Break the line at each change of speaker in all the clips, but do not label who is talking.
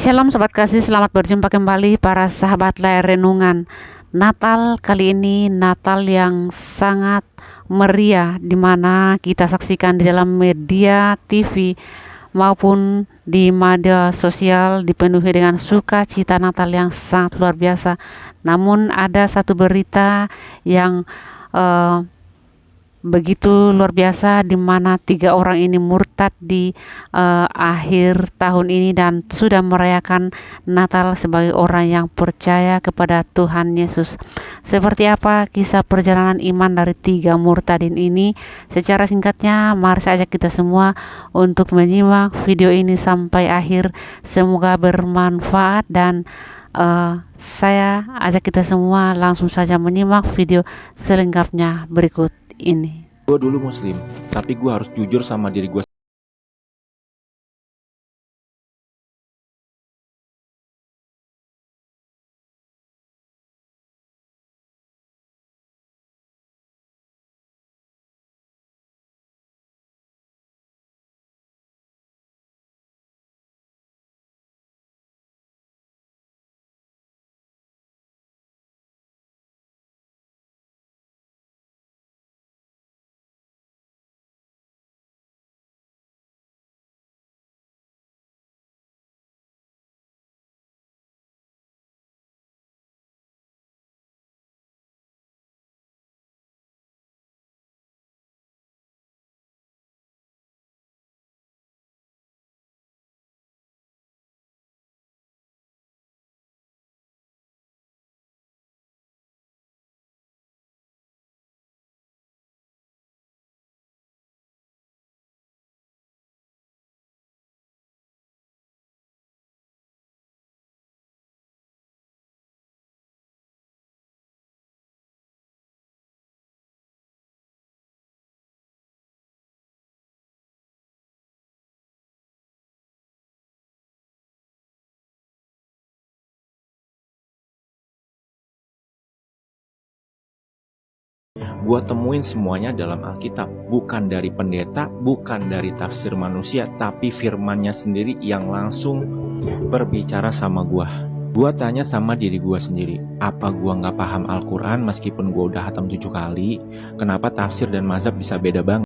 Shalom Sobat Kasih, selamat berjumpa kembali para sahabat layar renungan. Natal kali ini Natal yang sangat meriah, di mana kita saksikan di dalam media TV maupun di media sosial dipenuhi dengan sukacita Natal yang sangat luar biasa. Namun ada satu berita yang begitu luar biasa, di mana 3 orang ini murtad di akhir tahun ini dan sudah merayakan Natal sebagai orang yang percaya kepada Tuhan Yesus. Seperti apa kisah perjalanan iman dari 3 murtadin ini? Secara singkatnya, mari saya ajak kita semua untuk menyimak video ini sampai akhir. Semoga bermanfaat dan saya ajak kita semua langsung saja menyimak video selengkapnya berikut ini.
Gue dulu muslim, tapi gue harus jujur sama diri gue. Gue temuin semuanya dalam Alkitab, bukan dari pendeta, bukan dari tafsir manusia, tapi firmannya sendiri yang langsung berbicara sama gue. Gue tanya sama diri gue sendiri, apa gue gak paham Al-Quran meskipun gue udah hatam 7 kali? Kenapa tafsir dan mazhab bisa beda banget?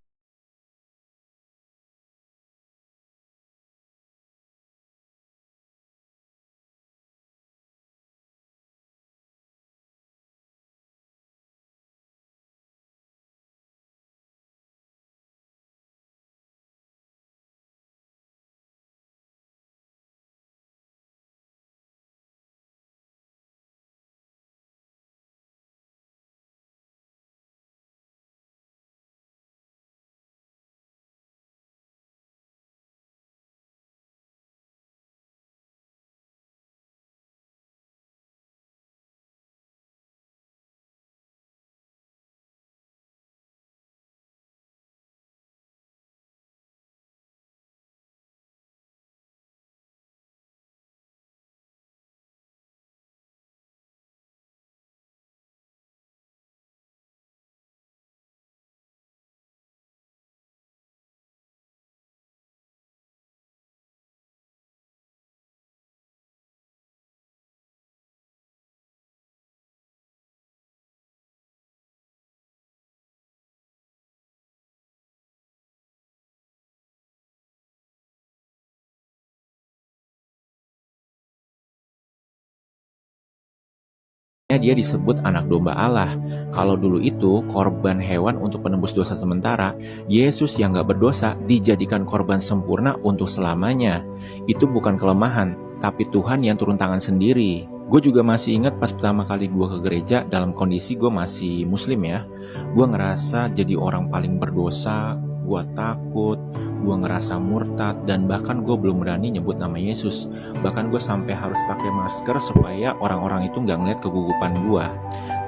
Dia disebut anak domba Allah. Kalau dulu itu korban hewan untuk penebus dosa sementara, Yesus yang gak berdosa dijadikan korban sempurna untuk selamanya. Itu bukan kelemahan, tapi Tuhan yang turun tangan sendiri. Gue juga masih ingat pas pertama kali gue ke gereja dalam kondisi gue masih muslim ya. Gue ngerasa jadi orang paling berdosa, gue takut, gue ngerasa murtad, dan bahkan gue belum berani nyebut nama Yesus. Bahkan gue sampai harus pakai masker supaya orang-orang itu nggak ngeliat kegugupan gue.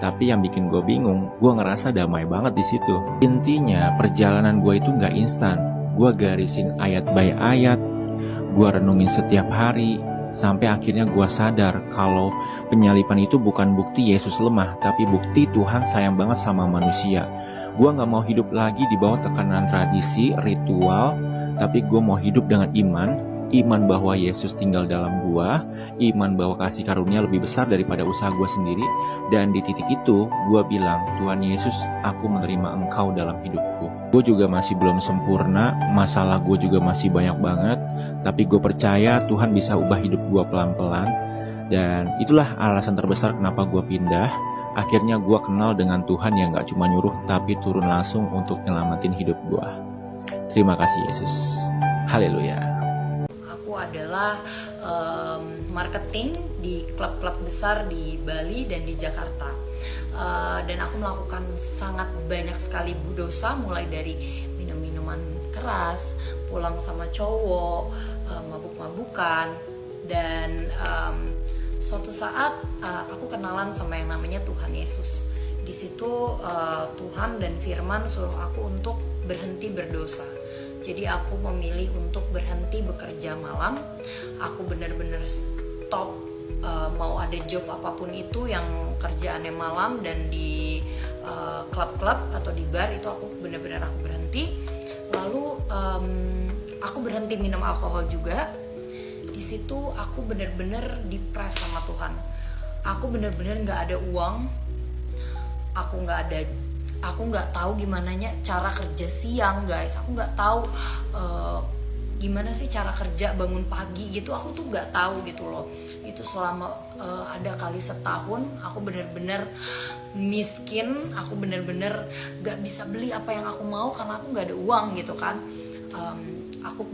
Tapi yang bikin gue bingung, gue ngerasa damai banget di situ. Intinya perjalanan gue itu nggak instan. Gue garisin ayat by ayat, gue renungin setiap hari, sampai akhirnya gue sadar kalau penyalipan itu bukan bukti Yesus lemah, tapi bukti Tuhan sayang banget sama manusia. Gue gak mau hidup lagi di bawah tekanan tradisi, ritual, tapi gue mau hidup dengan iman iman bahwa Yesus tinggal dalam gua, iman bahwa kasih karunia lebih besar daripada usaha gua sendiri. Dan di titik itu gua bilang, Tuhan Yesus, aku menerima Engkau dalam hidupku. Gue juga masih belum sempurna, masalah gue juga masih banyak banget, tapi gue percaya Tuhan bisa ubah hidup gue pelan-pelan. Dan itulah alasan terbesar kenapa gue pindah. Akhirnya gue kenal dengan Tuhan yang gak cuma nyuruh, tapi turun langsung untuk nyelamatin hidup gue. Terima kasih Yesus. Haleluya.
Aku adalah marketing di klub-klub besar di Bali dan di Jakarta. Dan aku melakukan sangat banyak sekali dosa, mulai dari minum-minuman keras, pulang sama cowok, mabuk-mabukan, dan suatu saat aku kenalan sama yang namanya Tuhan Yesus. Di situ Tuhan dan Firman suruh aku untuk berhenti berdosa. Jadi aku memilih untuk berhenti bekerja malam. Aku benar-benar stop mau ada job apapun itu yang kerjaannya malam, dan di klub-klub atau di bar itu aku benar-benar berhenti. Lalu aku berhenti minum alkohol juga. Di situ aku benar-benar dipres sama Tuhan. Aku benar-benar nggak ada uang. Aku nggak tahu gimana cara kerja siang, guys. Aku nggak tahu gimana sih cara kerja bangun pagi gitu. Aku tuh nggak tahu gitu loh. Itu selama ada kali setahun aku benar-benar miskin. Aku benar-benar nggak bisa beli apa yang aku mau karena aku nggak ada uang gitu kan. Aku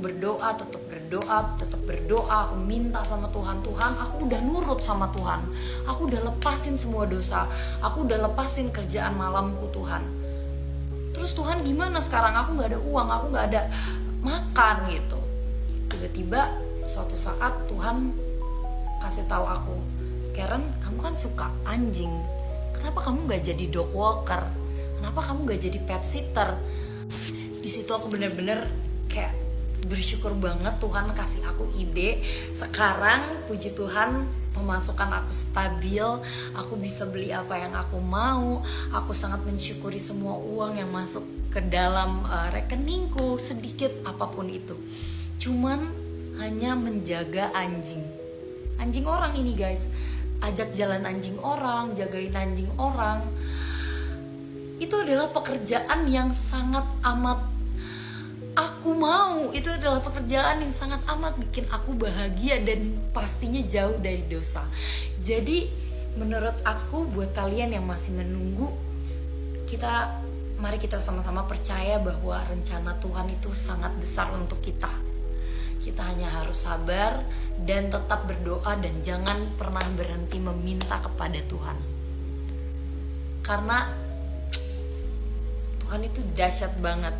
tetap berdoa, aku minta sama Tuhan, aku udah nurut sama Tuhan, aku udah lepasin semua dosa, aku udah lepasin kerjaan malamku Tuhan. Terus Tuhan gimana sekarang? Aku nggak ada uang, aku nggak ada makan gitu. Tiba-tiba suatu saat Tuhan kasih tahu aku, Karen, kamu kan suka anjing, kenapa kamu nggak jadi dog walker? Kenapa kamu nggak jadi pet sitter? Di situ aku bener-bener kayak bersyukur banget Tuhan kasih aku ide. Sekarang puji Tuhan pemasukan aku stabil, aku bisa beli apa yang aku mau. Aku sangat mensyukuri semua uang yang masuk ke dalam rekeningku, sedikit apapun itu. Cuman hanya menjaga anjing orang ini guys. Ajak jalan anjing orang, jagain anjing orang. Itu adalah pekerjaan yang sangat amat aku mau. Itu adalah pekerjaan yang sangat amat bikin aku bahagia dan pastinya jauh dari dosa. Jadi menurut aku, buat kalian yang masih menunggu, mari kita sama-sama percaya bahwa rencana Tuhan itu sangat besar untuk kita. Kita hanya harus sabar dan tetap berdoa, dan jangan pernah berhenti meminta kepada Tuhan. Karena Tuhan itu dahsyat banget.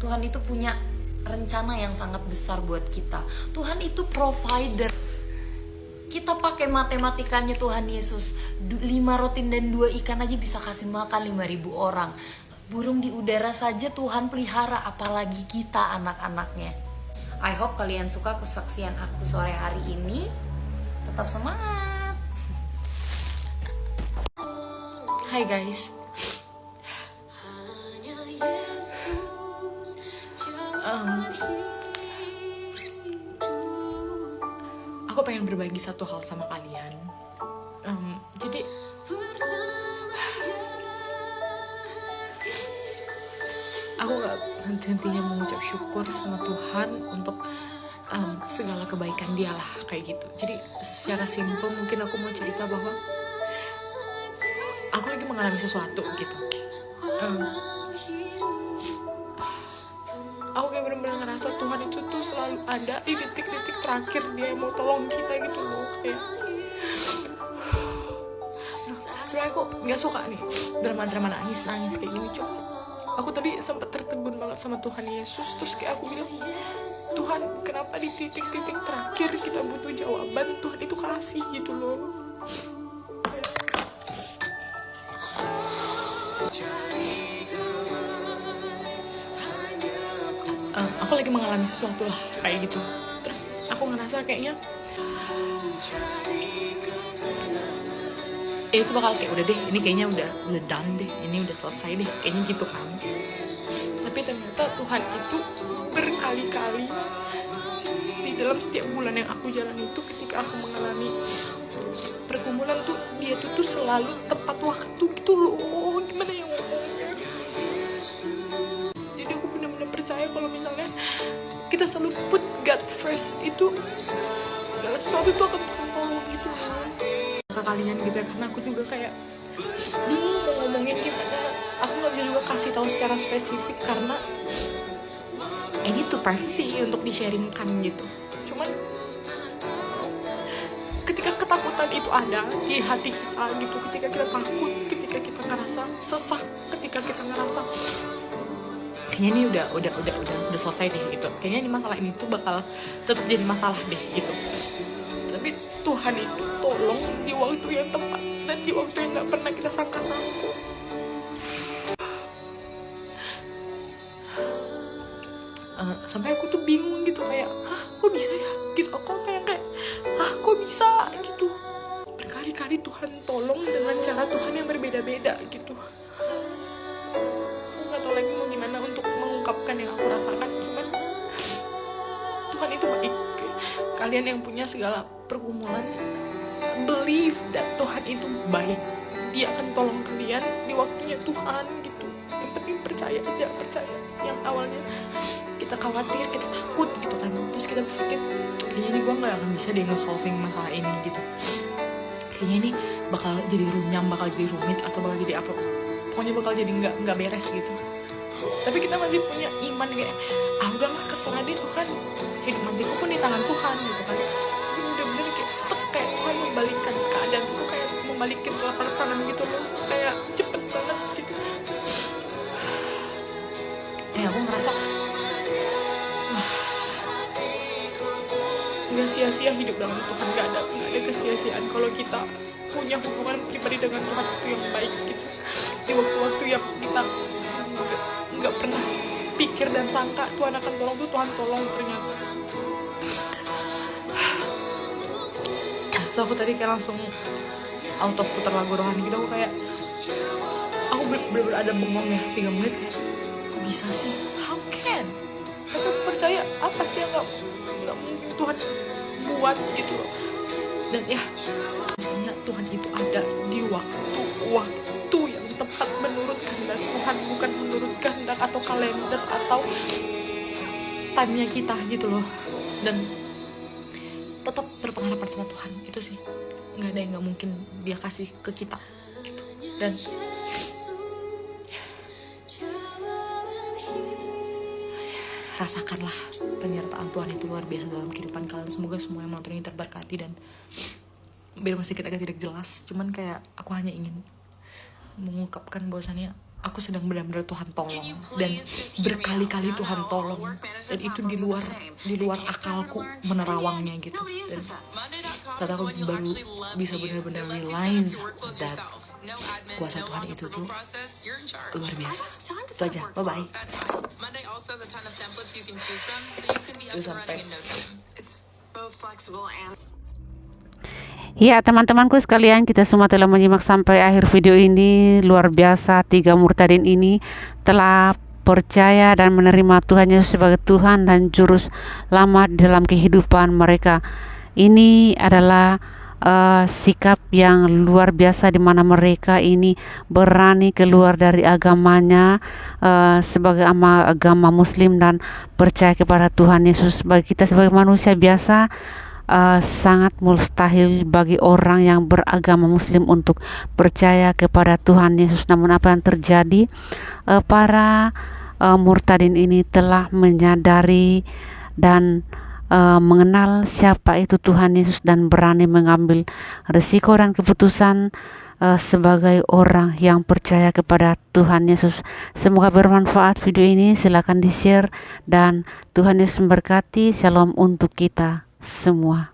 Tuhan itu punya rencana yang sangat besar buat kita. Tuhan itu provider. Kita pakai matematikanya Tuhan Yesus, 5 roti dan 2 ikan aja bisa kasih makan 5.000 orang. Burung di udara saja Tuhan pelihara, apalagi kita anak-anaknya. I hope kalian suka kesaksian aku sore hari ini. Tetap semangat.
Hai guys. Aku pengen berbagi satu hal sama kalian. Jadi aku gak henti-hentinya mengucap syukur sama Tuhan untuk segala kebaikan Dia lah, kayak gitu. Jadi secara simpel mungkin aku mau cerita bahwa aku lagi mengalami sesuatu gitu. Aku kayak bener-bener ngerasa Tuhan itu tuh selalu ada di detik-detik terakhir Dia mau tolong kita gitu loh. Kayak sebenarnya aku gak suka nih drama-drama nangis-nangis kayak gini. Cuma aku tadi sempat tertegun banget sama Tuhan Yesus. Terus kayak aku bilang, Tuhan, kenapa di titik-titik terakhir kita butuh jawaban, Tuhan itu kasih gitu loh. Aku lagi mengalami sesuatu lah kayak gitu. Terus aku ngerasa kayaknya itu bakal kayak udah deh, ini kayaknya udah done deh, ini udah selesai deh, kayaknya gitu kan. Tapi ternyata Tuhan itu berkali-kali di dalam setiap bulan yang aku jalani itu, ketika aku mengalami pergumulan tuh, dia tuh selalu tepat waktu gitu loh. Gimana ya ngomongnya? Jadi aku benar-benar percaya kalau misalnya kita selalu put God first, itu segala sesuatu tuh akan Tuhan tolong gitu loh. Ke kalian gitu ya, karena aku juga kayak bingung mau ngomongin gimana. Aku nggak bisa juga kasih tahu secara spesifik karena ini tuh privacy untuk di-sharingkan gitu. Cuman ketika ketakutan itu ada di hati kita gitu, ketika kita takut, ketika kita ngerasa sesak, ketika kita ngerasa kayaknya ini udah selesai deh gitu, kayaknya ini masalah ini tuh bakal tetap jadi masalah deh gitu. Tapi Tuhan itu tolong di waktu yang tepat dan di waktu yang nggak pernah kita sangka-sangka. Sampai aku tuh bingung gitu, kayak kok bisa ya gitu, aku kayak kok bisa gitu. Berkali-kali Tuhan tolong dengan cara Tuhan yang berbeda-beda gitu. Aku nggak tahu lagi mau gimana untuk mengungkapkan yang aku rasakan. Cuman Tuhan itu baik. Kalian yang punya segala pergumulan, believe that Tuhan itu baik. Dia akan tolong kalian di waktunya Tuhan gitu. Yang penting percaya aja, percaya. Yang awalnya kita khawatir, kita takut gitu kan, terus kita berpikir kayaknya ini gue gak akan bisa deh nge-solving masalah ini gitu, kayaknya ini bakal jadi runyam, bakal jadi rumit, atau bakal jadi apa, pokoknya bakal jadi nggak beres gitu. Tapi kita masih punya iman kayak udahlah terserah deh Tuhan, hidup matiku pun di tangan Tuhan gitu kan. Jadi bener-bener kayak Tuhan membalikkan keadaan tuh, kayak membalikin telapak tangan gitu loh, kayak cepet banget gitu. Aku ngerasa gak sia-sia hidup dengan Tuhan, gak ada kesia-siaan kalau kita punya hubungan pribadi dengan Tuhan itu yang baik gitu. Di waktu-waktu yang kita gak pernah pikir dan sangka Tuhan akan tolong tuh, Tuhan tolong ternyata. So aku tadi kayak langsung auto putar lagu rohani gitu, aku kayak aku bener-bener ada bengong ya 3 menit kayak kok bisa sih, how can? Tapi aku percaya apa sih yang gak mungkin Tuhan buat gitu loh. Dan ya maksudnya Tuhan itu ada di waktu yang tepat menurut kehendak Tuhan, bukan menurut kehendak atau kalender atau time-nya kita gitu loh. Dan tetap berpengharapan sama Tuhan, itu sih nggak ada yang nggak mungkin dia kasih ke kita gitu. Dan rasakanlah penyertaan Tuhan itu luar biasa dalam kehidupan kalian. Semoga semua yang menonton ini terberkati, dan biar masih agak tidak jelas, cuman kayak aku hanya ingin mengungkapkan bahwasannya aku sedang benar-benar Tuhan tolong, dan berkali-kali Tuhan tolong, dan itu di luar akalku menerawangnya gitu. Dan saat aku baru bisa benar-benar realize that kuasa Tuhan itu tuh luar biasa. Itu aja, bye-bye. Itu sampai
Ya, teman-temanku sekalian, kita semua telah menyimak sampai akhir video ini. Luar biasa, 3 murtadin ini telah percaya dan menerima Tuhan Yesus sebagai Tuhan dan Juru Selamat dalam kehidupan mereka. Ini adalah sikap yang luar biasa, di mana mereka ini berani keluar dari agamanya sebagai agama Muslim dan percaya kepada Tuhan Yesus. Bagi kita sebagai manusia biasa, sangat mustahil bagi orang yang beragama Muslim untuk percaya kepada Tuhan Yesus. Namun apa yang terjadi, para murtadin ini telah menyadari dan mengenal siapa itu Tuhan Yesus dan berani mengambil risiko dan keputusan sebagai orang yang percaya kepada Tuhan Yesus. Semoga bermanfaat video ini, silakan di-share, dan Tuhan Yesus memberkati. Shalom untuk kita semua.